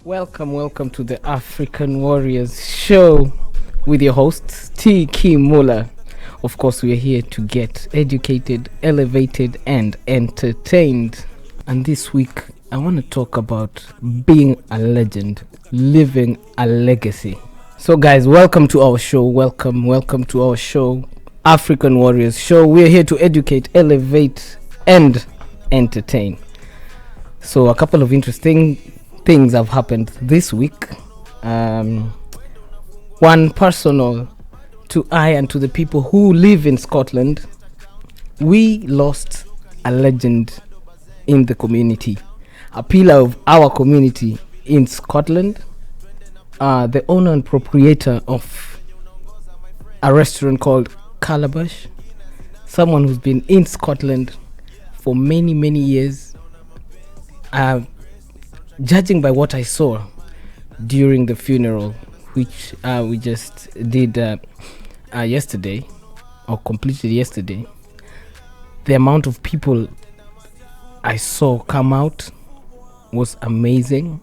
Welcome to the African Warriors Show with your hosts T. Kimula. Of course, we are here to get educated, elevated, and entertained. And this week, I want to talk about being a legend, living a legacy. So, guys, welcome to our show. Welcome to our show, African Warriors Show. We are here to educate, elevate, and entertain. So, a couple of interesting things have happened this week. One personal to I and to the people who live in Scotland. We lost a legend in the community, a pillar of our community in Scotland, the owner and proprietor of a restaurant called Calabash, someone who's been in Scotland for many years. Judging by what I saw during the funeral, which we just did yesterday, or completed yesterday, the amount of people I saw come out was amazing.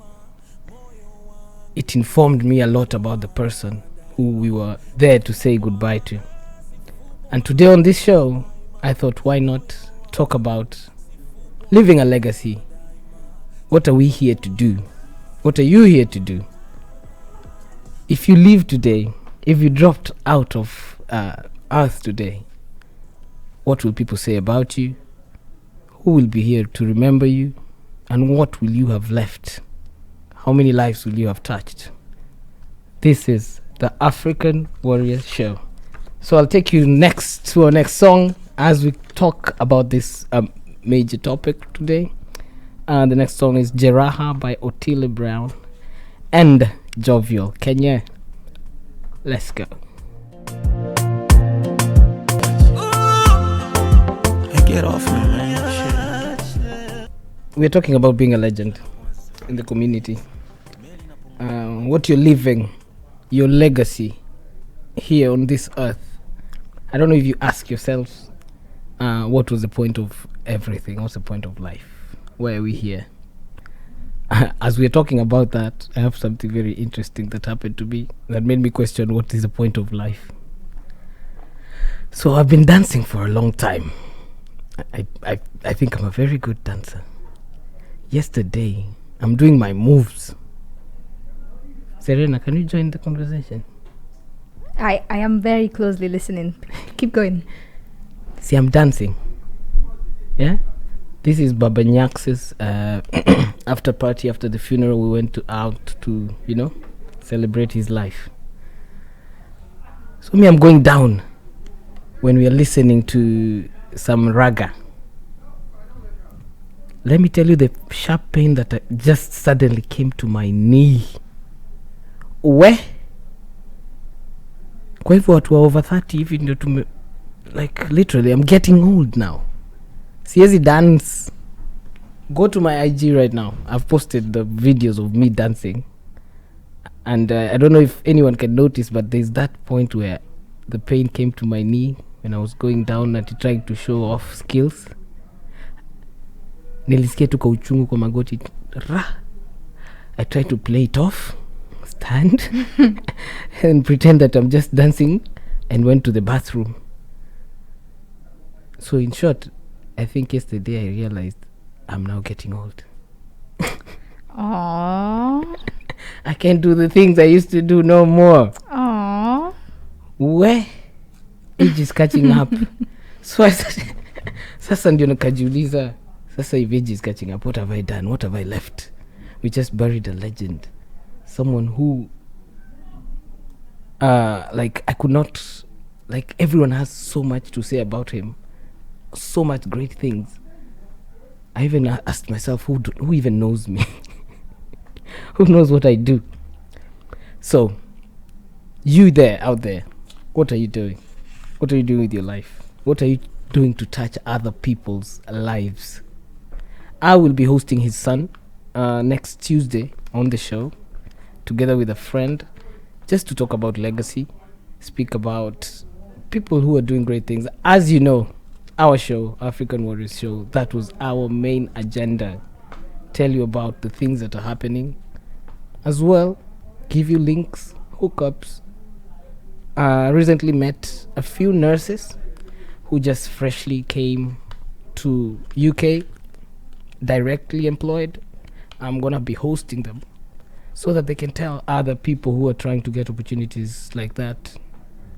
It informed me a lot about the person who we were there to say goodbye to. And today on this show, I thought, why not talk about living a legacy? What are we here to do? What are you here to do? If you live today, if you dropped out of earth today, what will people say about you? Who will be here to remember you? And what will you have left? How many lives will you have touched? This is the African Warrior Show. So I'll take you next to our next song as we talk about this major topic today. The next song is Jeraha by Otile Brown and Jovial. Kenya, let's go. Get off me, man. Shit. We're talking about being a legend in the community. What you're living, your legacy here on this earth. I don't know if you ask yourselves, what was the point of everything? What's the point of life? Why are we here? As we're talking about that, I have something very interesting that happened to me that made me question what is the point of life. So I've been dancing for a long time. I think I'm a very good dancer. Yesterday, I'm doing my moves. Serena, can you join the conversation? I am very closely listening. Keep going. See, I'm dancing. Yeah? This is Baba Nyax's after party after the funeral. We went out to, celebrate his life. So I'm going down when we are listening to some raga. Let me tell you the sharp pain that just suddenly came to my knee. Kwa hivyo watu wa over 30 hivi ndio like literally I'm getting old now. Siezi dance. Go to my IG right now. I've posted the videos of me dancing. And I don't know if anyone can notice, but there's that point where the pain came to my knee when I was going down and trying to show off skills. Nilisikia tu kwa uchungu kwa magoti. I tried to play it off, stand, and pretend that I'm just dancing, and went to the bathroom. So in short, I think yesterday I realized I'm now getting old. Aww. I can't do the things I used to do no more. Aww. Where? Age is catching up. So I started, sasa ndio nikajiuliza, sasa if age is catching up, what have I done? What have I left? We just buried a legend. Someone who, like I could not, like everyone has so much to say about him. So much great things. I even asked myself, who even knows me? Who knows what I do? So, you there, out there, what are you doing? What are you doing with your life? What are you doing to touch other people's lives? I will be hosting his son next Tuesday on the show, together with a friend, just to talk about legacy, speak about people who are doing great things. As you know, our show, African Warriors Show, that was our main agenda. Tell you about the things that are happening, as well, give you links, hookups. Recently met a few nurses who just freshly came to UK, directly employed. I'm gonna be hosting them so that they can tell other people who are trying to get opportunities like that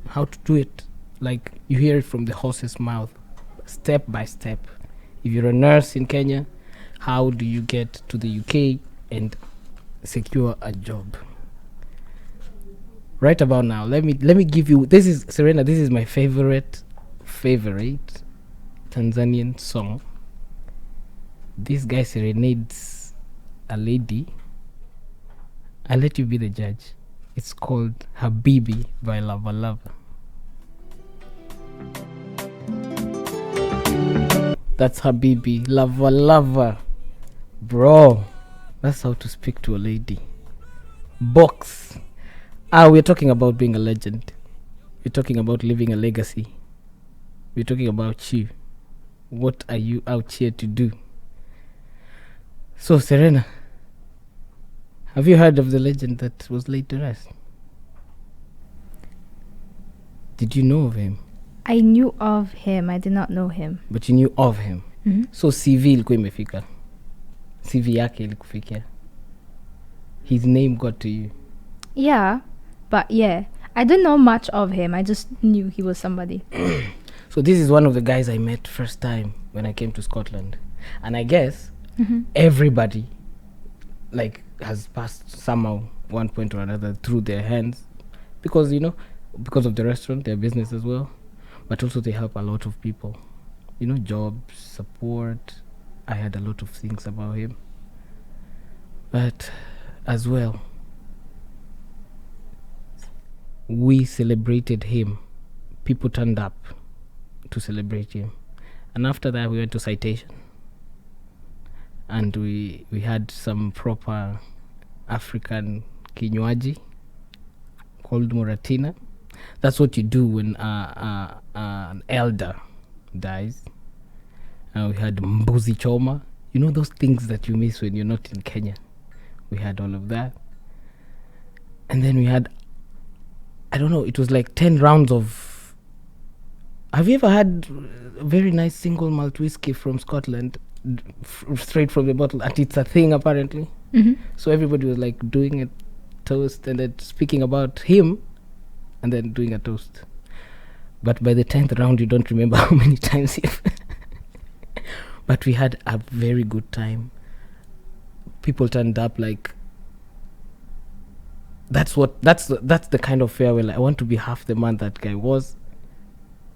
how to do it. Like you hear it from the horse's mouth, step by step. If you're a nurse in Kenya, how do you get to the UK and secure a job? Right about now, let me give you, this is Serena, this is my favorite Tanzanian song. This guy serenades a lady. I'll let you be the judge. It's called Habibi by Lava Lava. That's Habibi, Lava Lava. Bro, that's how to speak to a lady. Box. We're talking about being a legend. We're talking about leaving a legacy. We're talking about you. What are you out here to do? So, Serena, have you heard of the legend that was laid to rest? Did you know of him? I knew of him. I did not know him. But you knew of him. Mm-hmm. So CV ilikuwa imefika. CV yake ilikufikia. His name got to you. Yeah, but yeah, I didn't know much of him. I just knew he was somebody. So this is one of the guys I met first time when I came to Scotland. And I guess everybody like has passed somehow one point or another through their hands because, you know, because of the restaurant, their business as well. But also they help a lot of people. You know, jobs, support. I had a lot of things about him. But as well, we celebrated him. People turned up to celebrate him. And after that, we went to Citation. And we had some proper African kinywaji called Moratina. That's what you do when an elder dies. We had mbuzi choma. You know those things that you miss when you're not in Kenya. We had all of that. And then we had, I don't know, it was like 10 rounds of... Have you ever had a very nice single malt whiskey from Scotland, straight from the bottle? And it's a thing, apparently. So everybody was like doing a toast and then speaking about him and then doing a toast. But by the 10th round, you don't remember how many times you've... But we had a very good time. People turned up like... That's the kind of farewell. I want to be half the man that guy was.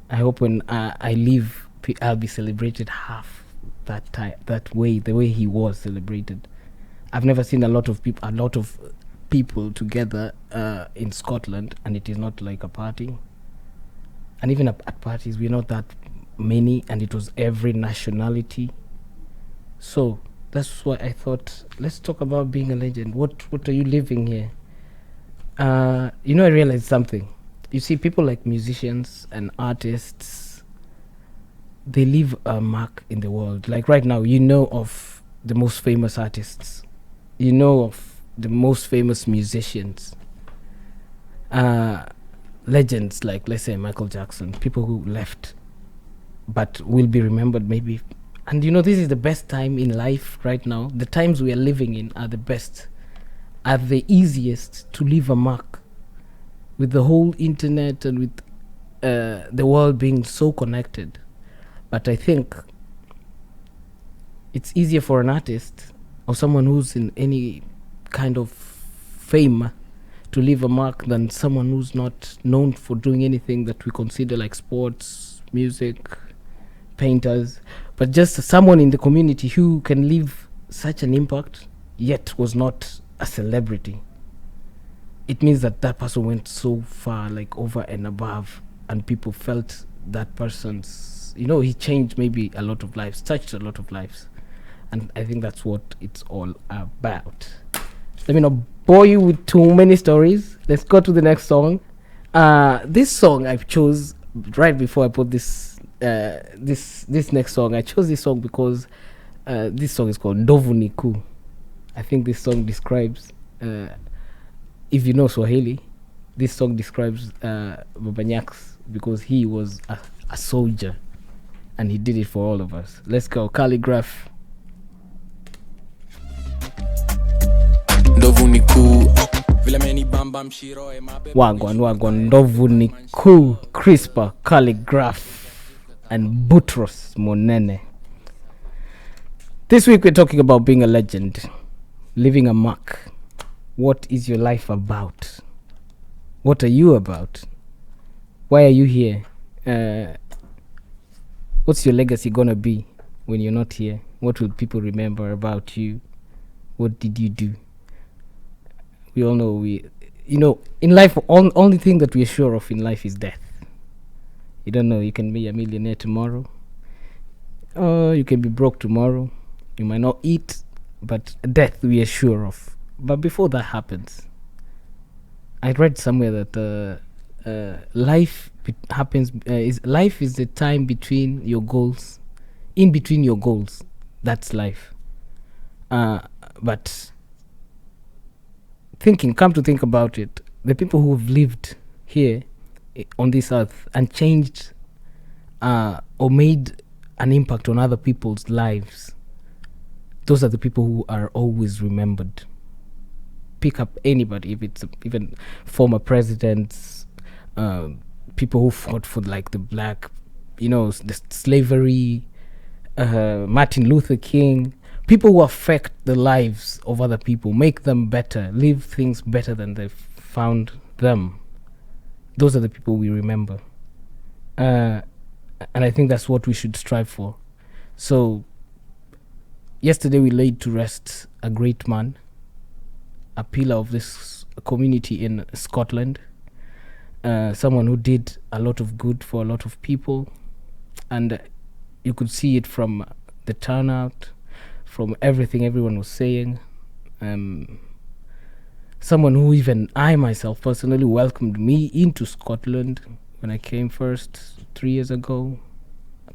I hope when I leave, I'll be celebrated half that time, the way he was celebrated. I've never seen a lot of people together in Scotland, and it is not like a party. And even at parties, we're not that many, and it was every nationality. So that's why I thought, let's talk about being a legend. What are you living here? You know, I realized something. You see, people like musicians and artists, they leave a mark in the world. Like right now, you know of the most famous artists. You know of the most famous musicians. Legends like, let's say, Michael Jackson. People who left, but will be remembered maybe. And you know, this is the best time in life right now. The times we are living in are the best, are the easiest to leave a mark. With the whole internet and with the world being so connected. But I think it's easier for an artist or someone who's in any kind of fame to leave a mark than someone who's not known for doing anything that we consider like sports, music, painters, but just someone in the community who can leave such an impact yet was not a celebrity. It means that person went so far, like over and above, and people felt that person's, you know, he changed maybe a lot of lives, touched a lot of lives. And I think that's what it's all about. Let me not bore you with too many stories. Let's go to the next song. This song I chose right before I put this next song. I chose this song because this song is called Ndovu Niku. I think this song describes If you know Swahili, this song describes Baba Nyax because he was a soldier and he did it for all of us. Let's go, Calligraph. Wagwan, ndovu ni kuu, Crispa, Calligraph, and Butros Monene. This week we're talking about being a legend, leaving a mark. What is your life about? What are you about? Why are you here? What's your legacy gonna be when you're not here? What will people remember about you? What did you do? We all know in life, only thing that we're sure of in life is death. You don't know, you can be a millionaire tomorrow, or you can be broke tomorrow. You might not eat, but death we are sure of. But before that happens, I read somewhere that life is the time between your goals, in between your goals. That's life. But come to think about it, the people who have lived here on this earth and changed or made an impact on other people's lives, those are the people who are always remembered. Pick up anybody, if it's even former presidents, people who fought for like the black, the slavery, Martin Luther King, people who affect the lives of other people, make them better, live things better than they found them. Those are the people we remember. And I think that's what we should strive for. So, yesterday we laid to rest a great man, a pillar of this community in Scotland, someone who did a lot of good for a lot of people. And you could see it from the turnout, from everything everyone was saying. Someone who even I myself personally welcomed me into Scotland when I came first 3 years ago.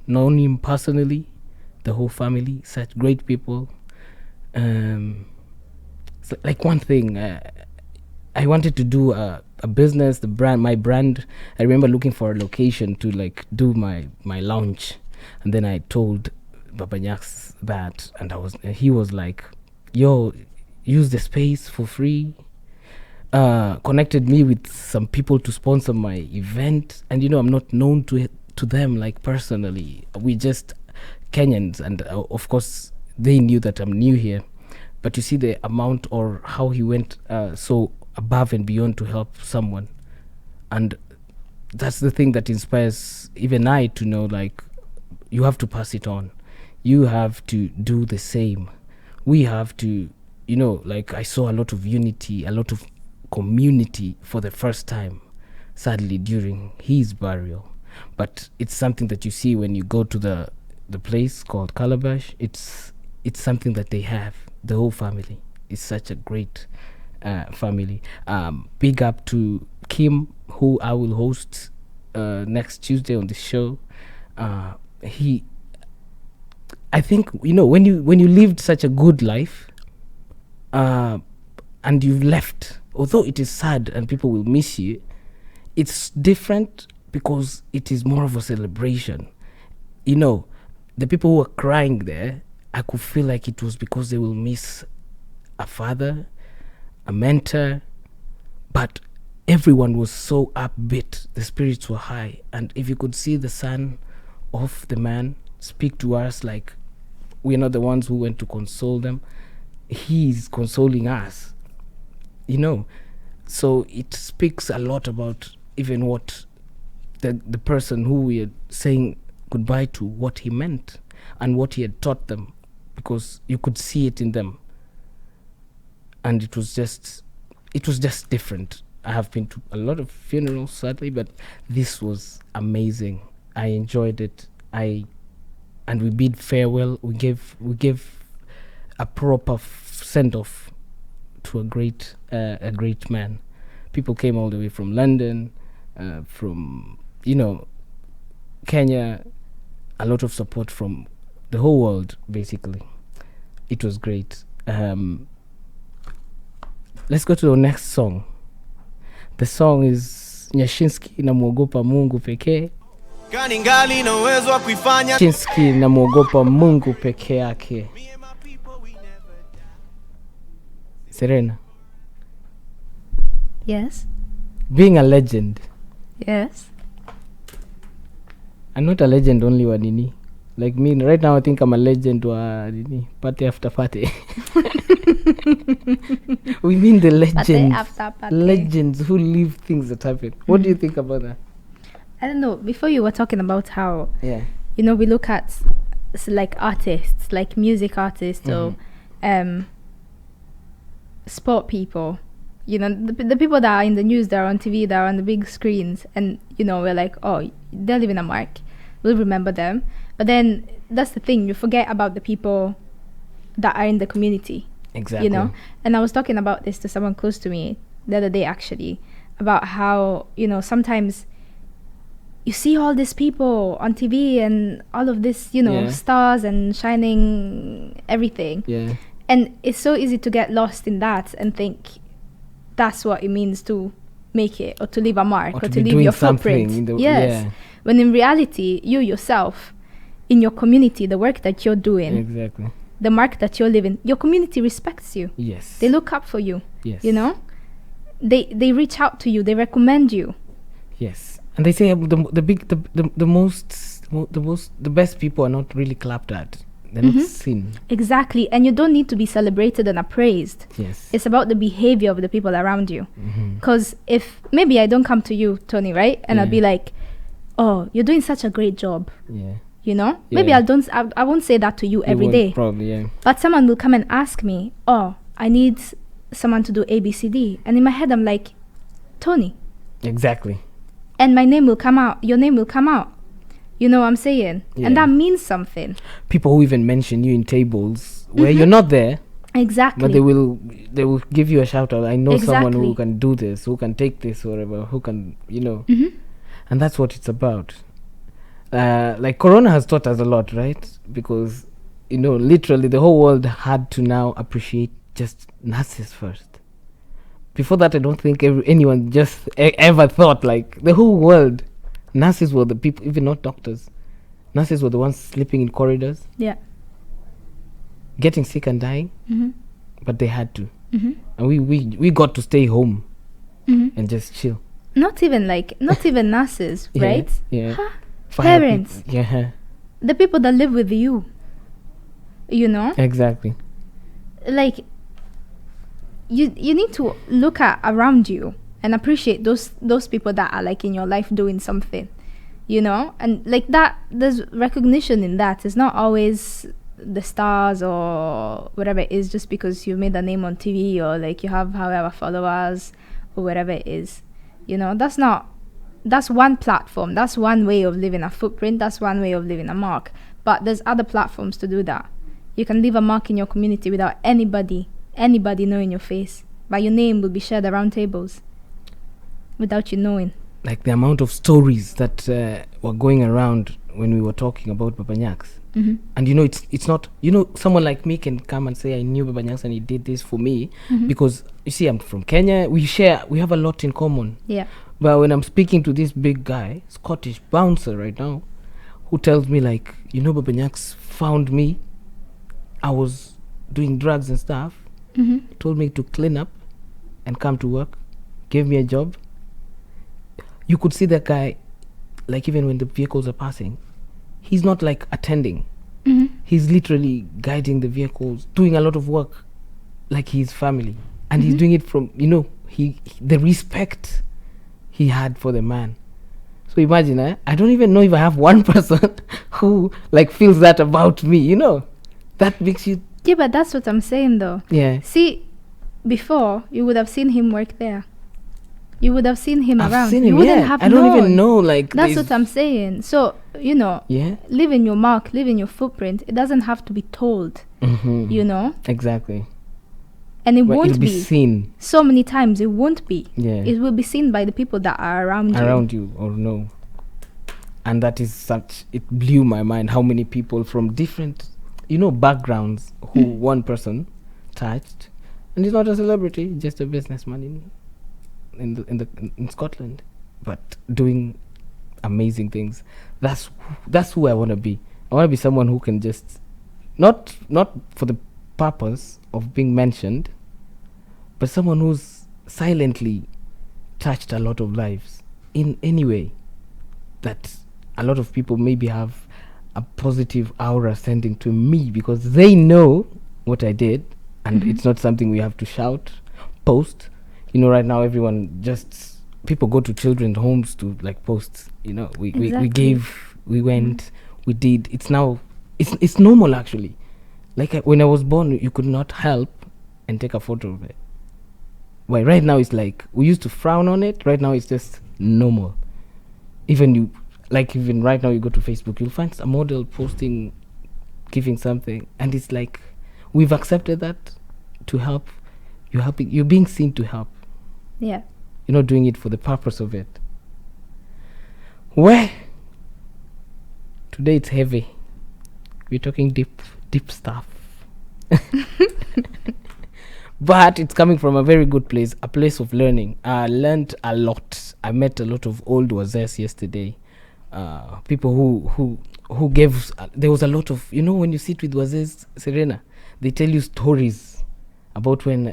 Known him personally, the whole family, such great people. So like one thing, I wanted to do a business, my brand. I remember looking for a location to like do my launch, and then I told Baba Nyax that, and he was like, yo, use the space for free. Connected me with some people to sponsor my event, and I'm not known to them like personally. We just Kenyans, and of course they knew that I'm new here, but you see the amount or how he went so above and beyond to help someone. And that's the thing that inspires even I to know, like, you have to pass it on, you have to do the same. We have to, like, I saw a lot of unity, a lot of community for the first time, sadly, during his burial. But it's something that you see when you go to the place called Calabash. It's something that they have. The whole family is such a great family. Big up to Kim, who I will host next Tuesday on the show. I think when you lived such a good life, and you've left, although it is sad and people will miss you, it's different because it is more of a celebration. The people who are crying there, I could feel like it was because they will miss a father, a mentor, but everyone was so upbeat. The spirits were high, and if you could see the son of the man speak to us like we're not the ones who went to console them, he's consoling us, so it speaks a lot about even what the person who we are saying goodbye to, what he meant and what he had taught them, because you could see it in them. And it was just different. I have been to a lot of funerals, sadly, but this was amazing. I enjoyed it. And we bid farewell. We gave a proper send off to a great man. People came all the way from London, from Kenya, a lot of support from the whole world, basically. It was great. let's go to the next song. The song is Nyashinski na muogopa Mungu pekee. Kaningali na uwezo wa kuifanya. Nyashinski na muogopa Mungu pekee yake. Serena. Yes. Being a legend. Yes. I'm not a legend only wa nini. Like me right now I think I'm a legend wa nini. Party after party. We mean the legends. Party after party. Legends who live things that happen. What do you think about that? I don't know. Before you were talking about how, Yeah. you know, we look at like artists, like music artists or sport people, you know, the people that are in the news, that are on TV, that are on the big screens, and you know, we're like, oh, they're leaving a mark, we'll remember them. But then that's the thing, you forget about the people that are in the community. Exactly. You know, and I was talking about this to someone close to me the other day, actually, about how, you know, sometimes you see all these people on TV and all of this, you know, stars and shining everything. Yeah. And it's so easy to get lost in that and think that's what it means to make it or to leave a mark or to leave your footprint. Yes. Yeah. When in reality, you yourself, in your community, the work that you're doing, exactly, the mark that you're leaving, your community respects you. Yes. They look up for you. Yes. You know? They reach out to you. They recommend you. Yes. And they say the best people are not really clapped at. They're not seen. Exactly. And you don't need to be celebrated and appraised. Yes. It's about the behavior of the people around you. Because if maybe I don't come to you, Tony, right? And I'll be like, oh, you're doing such a great job. Yeah. You know? Maybe I won't say that to you every day. Probably, yeah. But someone will come and ask me, oh, I need someone to do ABCD. And in my head, I'm like, Tony. Exactly. And my name will come out. Your name will come out. You know what I'm saying? Yeah. And that means something. People who even mention you in tables where you're not there. Exactly. But they will give you a shout out. I know someone who can do this, who can take this, or whatever, who can, you know. And that's what it's about. Like Corona has taught us a lot, right? Because, you know, literally the whole world had to now appreciate just nurses first. Before that, I don't think anyone just ever thought, like, the whole world, nurses were the people, even not doctors. Nurses were the ones sleeping in corridors. Yeah. Getting sick and dying. But they had to. And we got to stay home and just chill. Not even nurses, right? Yeah. Parents. Yeah. The people that live with you. You know? Exactly. Like, you need to look at around you and appreciate those people that are like in your life doing something, you know? And like that, there's recognition in that. It's not always the stars or whatever it is just because you made a name on TV or like you have however followers or whatever it is. You know, that's one platform. That's one way of leaving a footprint. That's one way of leaving a mark. But there's other platforms to do that. You can leave a mark in your community without anybody knowing your face. But your name will be shared around tables without you knowing. Like the amount of stories that were going around when we were talking about Baba Nyax. And you know, it's not, you know, someone like me can come and say, I knew Baba Nyax and he did this for me. Because, you see, I'm from Kenya. We have a lot in common. Yeah. But when I'm speaking to this big guy, Scottish bouncer right now, who tells me, like, you know, Baba Nyax found me. I was doing drugs and stuff. He told me to clean up and come to work. Gave me a job. You could see that guy, like, even when the vehicles are passing, he's not like attending. He's literally guiding the vehicles, doing a lot of work like his family. And he's doing it from, you know, the respect he had for the man. So imagine, I don't even know if I have one person who like feels that about me, you know. That makes you... Yeah, but that's what I'm saying though. Yeah. See, before, you would have seen him work there. You would have seen him I've around. seen him, you wouldn't have I don't known. even know, like... That's what I'm saying. So, you know, leaving your mark, leaving your footprint, it doesn't have to be told, you know? Exactly. And it won't be seen. So many times, it won't be. Yeah. It will be seen by the people that are around you. Around you, or no. And that is such... It blew my mind how many people from different, you know, backgrounds who one person touched and he's not a celebrity, just a businessman in Scotland, but doing amazing things. That's who I want to be. I want to be someone who can just not for the purpose of being mentioned, but someone who's silently touched a lot of lives in any way, that a lot of people maybe have a positive aura sending to me because they know what I did, and it's not something we have to shout, post. Right now everyone people go to children's homes to like post. We gave, we went, we did. It's now it's normal actually. Like when I was born, you could not help and take a photo of it. Why right now it's like we used to frown on it. Right now it's just normal. Even right now you go to Facebook, you'll find a model posting, giving something, and it's like we've accepted that to help. You're being seen to help. Yeah. You're not doing it for the purpose of it. Well, today it's heavy. We're talking deep stuff. But it's coming from a very good place, a place of learning. I learned a lot. I met a lot of old wazes yesterday. People who gave, there was a lot of, when you sit with wazes, Serena, they tell you stories about when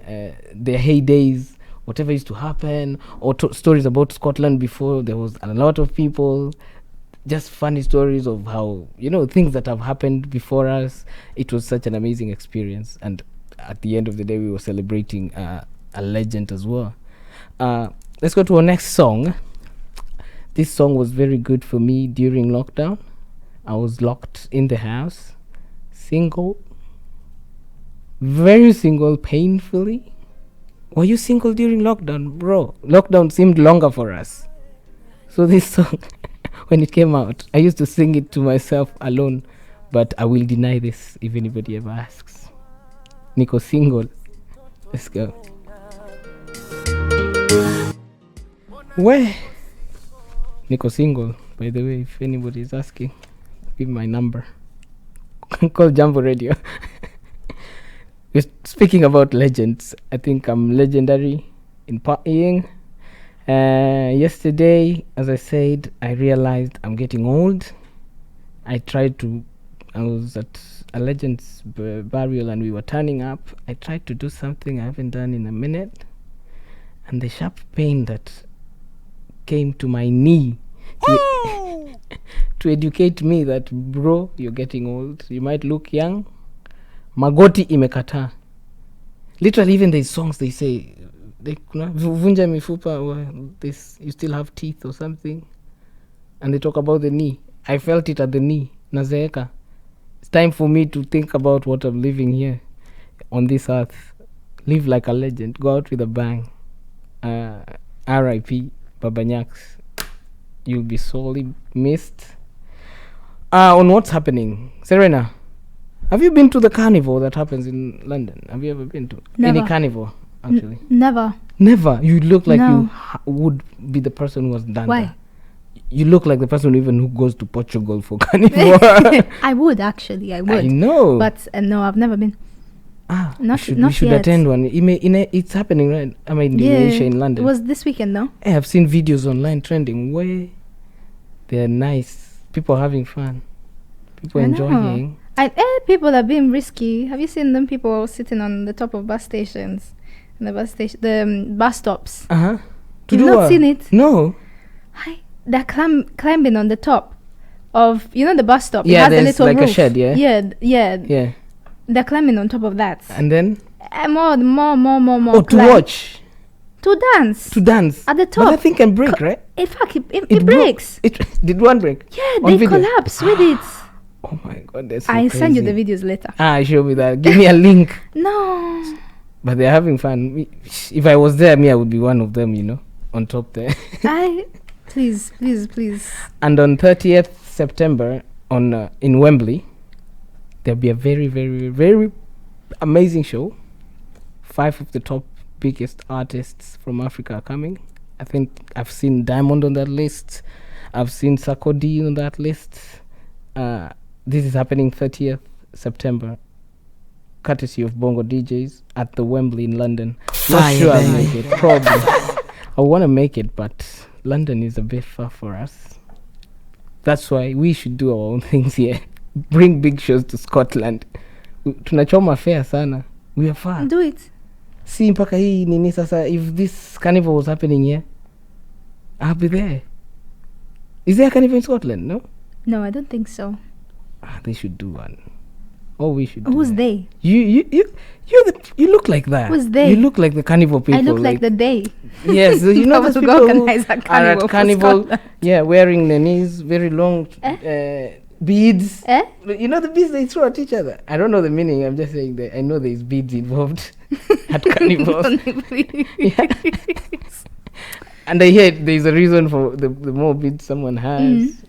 their heydays, whatever used to happen, or stories about Scotland before there was a lot of people, just funny stories of how, things that have happened before us. It was such an amazing experience. And at the end of the day, we were celebrating a legend as well. Let's go to our next song. This song was very good for me during lockdown. I was locked in the house, single, very single, painfully. Were you single during lockdown, bro? Lockdown seemed longer for us. So this song, when it came out, I used to sing it to myself alone, but I will deny this if anybody ever asks. Nico single. Let's go. Where? Nico single, by the way, if anybody is asking, give my number. Call Jambo Radio. We're speaking about legends. I think I'm legendary in partying. Yesterday, as I said, I realized I'm getting old. I was at a legend's burial and we were turning up. I tried to do something I haven't done in a minute. And the sharp pain that came to my knee to educate me that, bro, you're getting old. You might look young. Magoti imekata. Literally, even these songs, they say, vunja mifupa, or this, you still have teeth or something. And they talk about the knee. I felt it at the knee. Nazeeka. It's time for me to think about what I'm living here on this earth. Live like a legend. Go out with a bang. R.I.P. Baba Nyax. You'll be sorely missed. On what's happening, Serena, have you been to the carnival that happens in London? Have you ever been to Never. any carnival, actually? Never. Never? You look like No. you would be the person who has done Why? that. You look like the person who goes to Portugal for carnival. I would actually. I would. I know. But no, I've never been. We should yet. attend one. It's happening, right? I mean, in Asia, in London. It was this weekend, no? I have seen videos online trending where they're nice. People are having fun. People I know. enjoying. People are being risky. Have you seen them? People sitting on the top of bus stations, the bus stops. You've not seen it? No. Hi. They're climbing on the top of the bus stop. Yeah, it has a there's little like roof. a shed. Yeah. Yeah. They're climbing on top of that. And then More. to climb. watch. To dance. At the top. But that thing can break, right? In fact, it breaks. Did one break? Yeah, On they video? collapse with it. Oh my god, that's so I'll send you crazy. the videos later. Show me that. Give me a link. No. But they're having fun. If I was there, I would be one of them, on top there. Please. And on 30th September in Wembley, there'll be a very, very, very amazing show. 5 of the top biggest artists from Africa are coming. I think I've seen Diamond on that list. I've seen Sarkodie on that list. This is happening 30th September. courtesy of Bongo DJs at the Wembley in London. Fire, Not sure I'll baby. make it. Probably. I want to make it, but London is a bit far for us. That's why we should do our own things here. Bring big shows to Scotland. Tunachoma fair sana. We are far. Do it. See mpaka hii nini sasa, if this carnival was happening here, I'll be there. Is there a carnival in Scotland? No? No, I don't think so. They should do one. Oh, we should do Who's that. they? You look like that. Who's they? You look like the carnival people. I look like the day. Yes, you know those Who people who organize a are carnival at for carnival, Scotland. yeah, wearing their knees, very long beads. Eh? You know the beads they throw at each other. I don't know the meaning. I'm just saying that I know there's beads involved at carnivals. Yeah. And I hear there's a reason for the more beads someone has.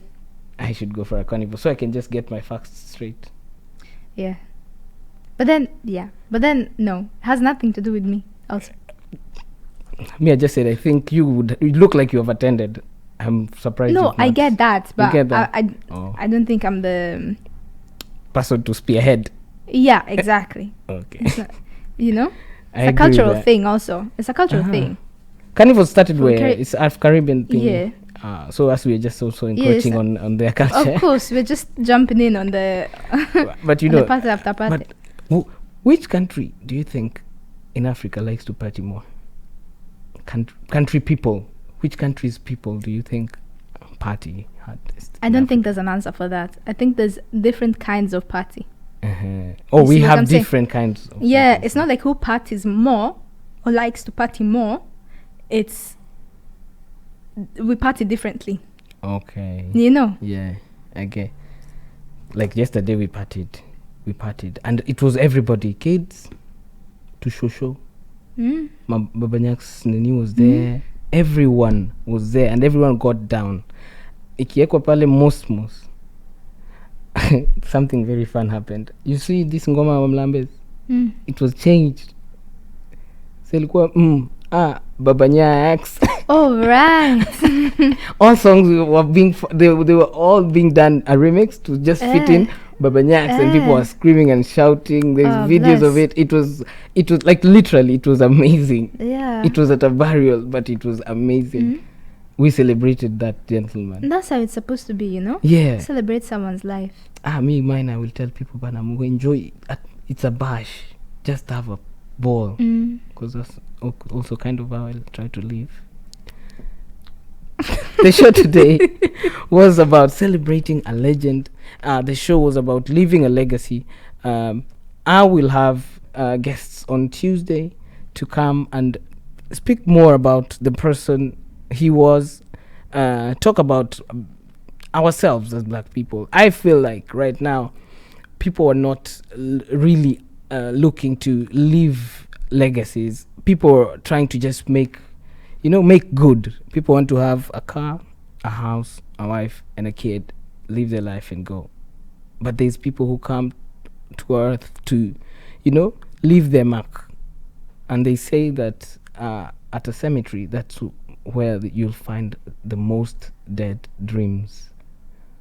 I should go for a carnival so I can just get my facts straight. Yeah. But then, no. It has nothing to do with me. Also. Me, I just said I think you look like you have attended. I'm surprised. No, you've I not. get that, but get that? I don't think I'm the. Person to spearhead. Yeah, exactly. Okay. It's not, you know, I it's a agree with cultural that. thing. Also, it's a cultural thing. Carnival started From where? Cari- It's a Caribbean thing. Yeah. So as we're just also encroaching on their culture. Of course, we're just jumping in on the. But you on know, the party after party. but which country do you think in Africa likes to party more? Country people. Which country's people do you think party hardest? I don't think there's an answer for that. I think there's different kinds of party. Oh, You we see what I'm have saying? different kinds. Of Yeah, parties. it's not like who parties more or likes to party more. It's we party differently. Okay. You know. Yeah. Okay. Like yesterday we partied, and it was everybody, kids to shosho. Baba Nyax Nini was there. Everyone was there, and everyone got down. Ikiekwa pale mosmos. Something very fun happened. You see this ngoma wa Mlambez? It was changed. So ilikuwa Baba Nyax. Oh right. All songs were being they were all being done a remix to just fit in Baba Nyax, and people were screaming and shouting. There's videos of bless. it. It was like literally it was amazing. Yeah. It was at a burial, but it was amazing. We celebrated that gentleman. That's how it's supposed to be, you know? Yeah. Celebrate someone's life. Mine, I will tell people, but I'm enjoy it. It's a bash. Just have a ball. Because that's also kind of how I'll try to live. The show today was about celebrating a legend. The show was about leaving a legacy. I will have guests on Tuesday to come and speak more about the person he was, talk about ourselves as black people. I feel like right now people are not really looking to leave legacies. People are trying to just make good. People want to have a car, a house, a wife, and a kid, live their life and go. But there's people who come to earth to, leave their mark. And they say that at a cemetery, that's where you'll find the most dead dreams.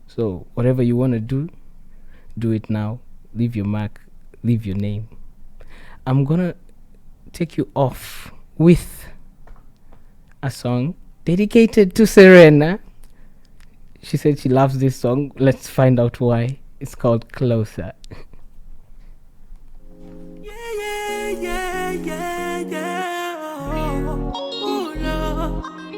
So whatever you want to do it now. Leave your mark, leave your name. I'm gonna take you off with a song dedicated to Serena. She said she loves this song. Let's find out why. It's called Closer. Yeah. Oh, Lord.